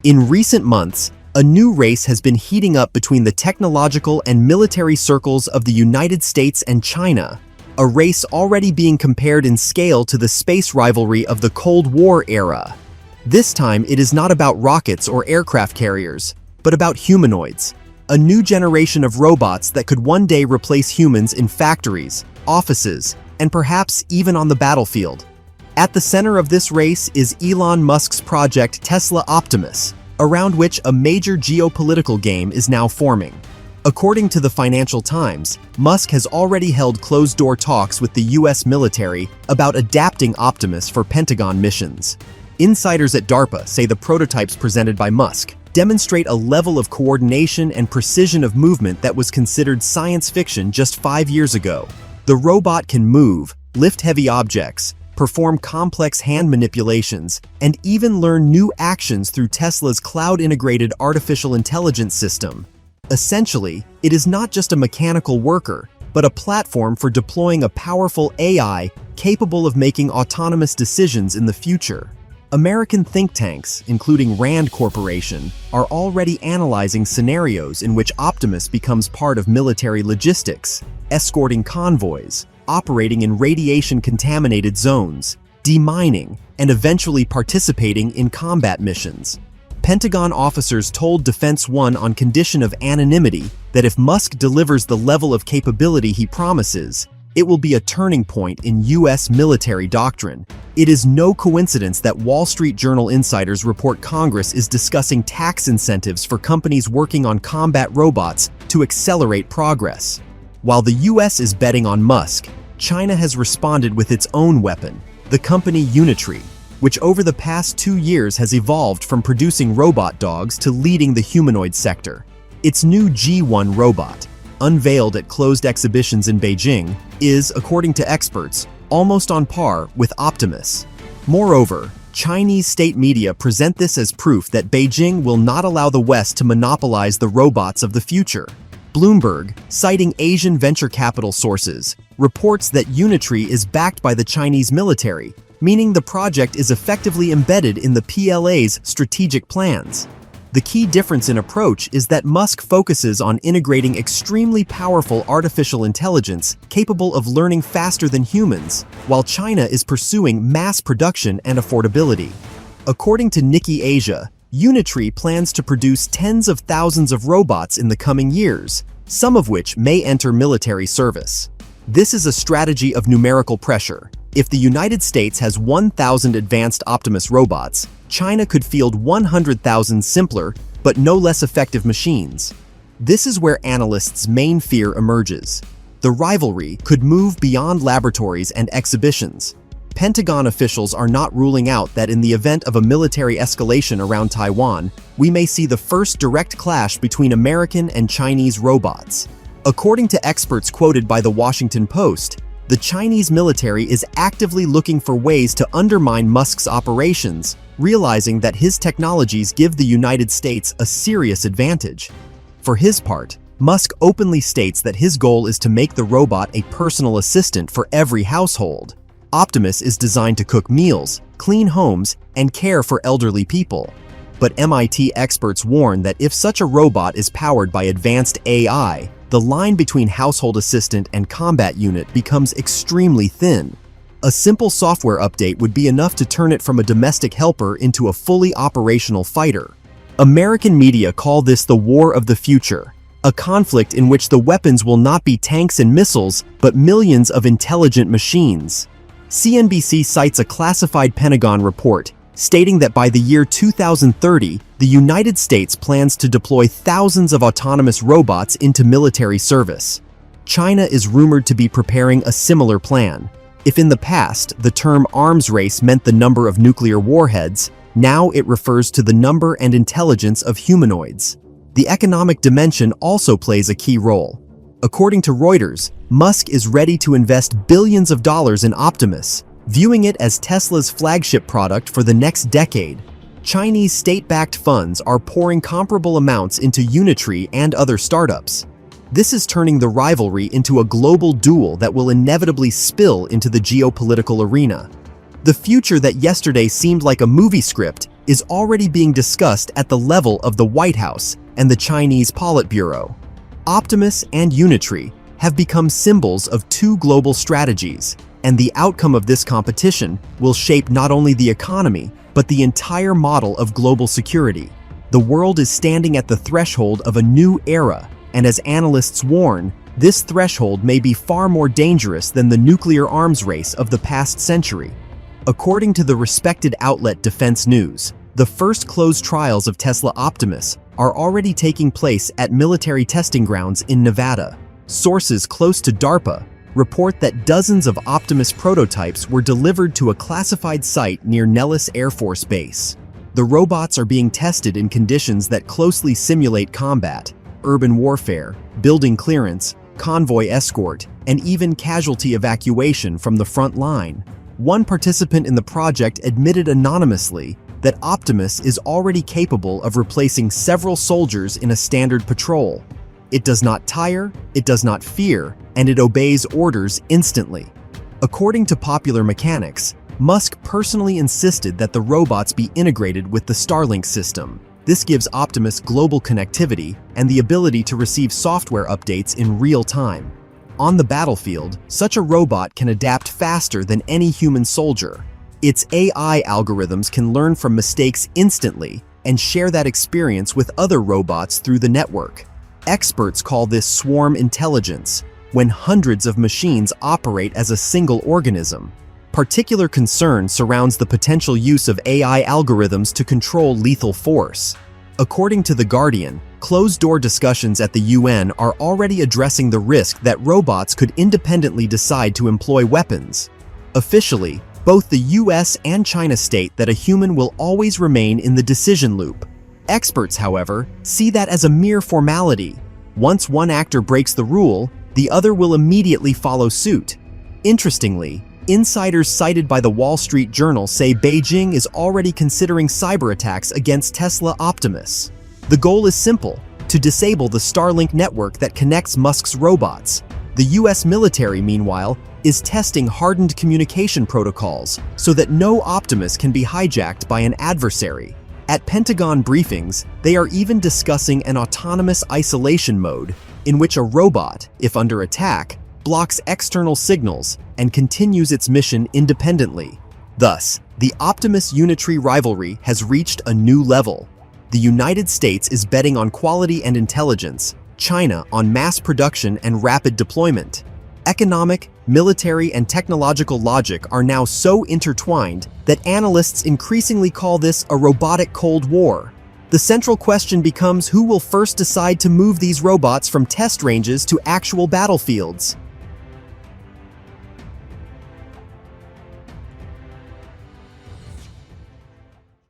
In recent months, a new race has been heating up between the technological and military circles of the United States and China, a race already being compared in scale to the space rivalry of the Cold War era. This time, it is not about rockets or aircraft carriers, but about humanoids, a new generation of robots that could one day replace humans in factories, offices, and perhaps even on the battlefield. At the center of this race is Elon Musk's project Tesla Optimus, around which a major geopolitical game is now forming. According to the Financial Times, Musk has already held closed-door talks with the US military about adapting Optimus for Pentagon missions. Insiders at DARPA say the prototypes presented by Musk demonstrate a level of coordination and precision of movement that was considered science fiction just 5 years ago. The robot can move, lift heavy objects, perform complex hand manipulations, and even learn new actions through Tesla's cloud-integrated artificial intelligence system. Essentially, it is not just a mechanical worker, but a platform for deploying a powerful AI capable of making autonomous decisions in the future. American think tanks, including Rand Corporation, are already analyzing scenarios in which Optimus becomes part of military logistics, escorting convoys, operating in radiation-contaminated zones, demining, and eventually participating in combat missions. Pentagon officers told Defense One on condition of anonymity that if Musk delivers the level of capability he promises, it will be a turning point in US military doctrine. It is no coincidence that Wall Street Journal insiders report Congress is discussing tax incentives for companies working on combat robots to accelerate progress. While the US is betting on Musk, China has responded with its own weapon, the company Unitree, which over the past 2 years has evolved from producing robot dogs to leading the humanoid sector. Its new G1 robot, unveiled at closed exhibitions in Beijing, is, according to experts, almost on par with Optimus. Moreover, Chinese state media present this as proof that Beijing will not allow the West to monopolize the robots of the future. Bloomberg, citing Asian venture capital sources, reports that Unitree is backed by the Chinese military, meaning the project is effectively embedded in the PLA's strategic plans. The key difference in approach is that Musk focuses on integrating extremely powerful artificial intelligence capable of learning faster than humans, while China is pursuing mass production and affordability. According to Nikkei Asia, Unitree plans to produce tens of thousands of robots in the coming years, some of which may enter military service. This is a strategy of numerical pressure. If the United States has 1,000 advanced Optimus robots, China could field 100,000 simpler but no less effective machines. This is where analysts' main fear emerges. The rivalry could move beyond laboratories and exhibitions. Pentagon officials are not ruling out that in the event of a military escalation around Taiwan, we may see the first direct clash between American and Chinese robots. According to experts quoted by the Washington Post, the Chinese military is actively looking for ways to undermine Musk's operations, realizing that his technologies give the United States a serious advantage. For his part, Musk openly states that his goal is to make the robot a personal assistant for every household. Optimus is designed to cook meals, clean homes, and care for elderly people. But MIT experts warn that if such a robot is powered by advanced AI, the line between household assistant and combat unit becomes extremely thin. A simple software update would be enough to turn it from a domestic helper into a fully operational fighter. American media call this the war of the future, a conflict in which the weapons will not be tanks and missiles, but millions of intelligent machines. CNBC cites a classified Pentagon report stating that by the year 2030, the United States plans to deploy thousands of autonomous robots into military service. China is rumored to be preparing a similar plan. If in the past, the term arms race meant the number of nuclear warheads, now it refers to the number and intelligence of humanoids. The economic dimension also plays a key role. According to Reuters, Musk is ready to invest billions of dollars in Optimus, viewing it as Tesla's flagship product for the next decade. Chinese state-backed funds are pouring comparable amounts into Unitree and other startups. This is turning the rivalry into a global duel that will inevitably spill into the geopolitical arena. The future that yesterday seemed like a movie script is already being discussed at the level of the White House and the Chinese Politburo. Optimus and Unitree have become symbols of two global strategies, and the outcome of this competition will shape not only the economy, but the entire model of global security. The world is standing at the threshold of a new era, and as analysts warn, this threshold may be far more dangerous than the nuclear arms race of the past century. According to the respected outlet Defense News, the first closed trials of Tesla Optimus are already taking place at military testing grounds in Nevada. Sources close to DARPA report that dozens of Optimus prototypes were delivered to a classified site near Nellis Air Force Base. The robots are being tested in conditions that closely simulate combat, urban warfare, building clearance, convoy escort, and even casualty evacuation from the front line. One participant in the project admitted anonymously that Optimus is already capable of replacing several soldiers in a standard patrol. It does not tire, it does not fear, and it obeys orders instantly. According to Popular Mechanics, Musk personally insisted that the robots be integrated with the Starlink system. This gives Optimus global connectivity and the ability to receive software updates in real time. On the battlefield, such a robot can adapt faster than any human soldier. Its AI algorithms can learn from mistakes instantly and share that experience with other robots through the network. Experts call this swarm intelligence, when hundreds of machines operate as a single organism. Particular concern surrounds the potential use of AI algorithms to control lethal force. According to The Guardian, closed-door discussions at the UN are already addressing the risk that robots could independently decide to employ weapons. Officially, both the US and China state that a human will always remain in the decision loop. Experts, however, see that as a mere formality. Once one actor breaks the rule, the other will immediately follow suit. Interestingly, insiders cited by the Wall Street Journal say Beijing is already considering cyber attacks against Tesla Optimus. The goal is simple: to disable the Starlink network that connects Musk's robots. The US military, meanwhile, is testing hardened communication protocols so that no Optimus can be hijacked by an adversary. At Pentagon briefings, they are even discussing an autonomous isolation mode in which a robot, if under attack, blocks external signals and continues its mission independently. Thus, the Optimus-Unitree rivalry has reached a new level. The United States is betting on quality and intelligence, China on mass production and rapid deployment. Economic, military, and technological logic are now so intertwined that analysts increasingly call this a robotic Cold War. The central question becomes who will first decide to move these robots from test ranges to actual battlefields.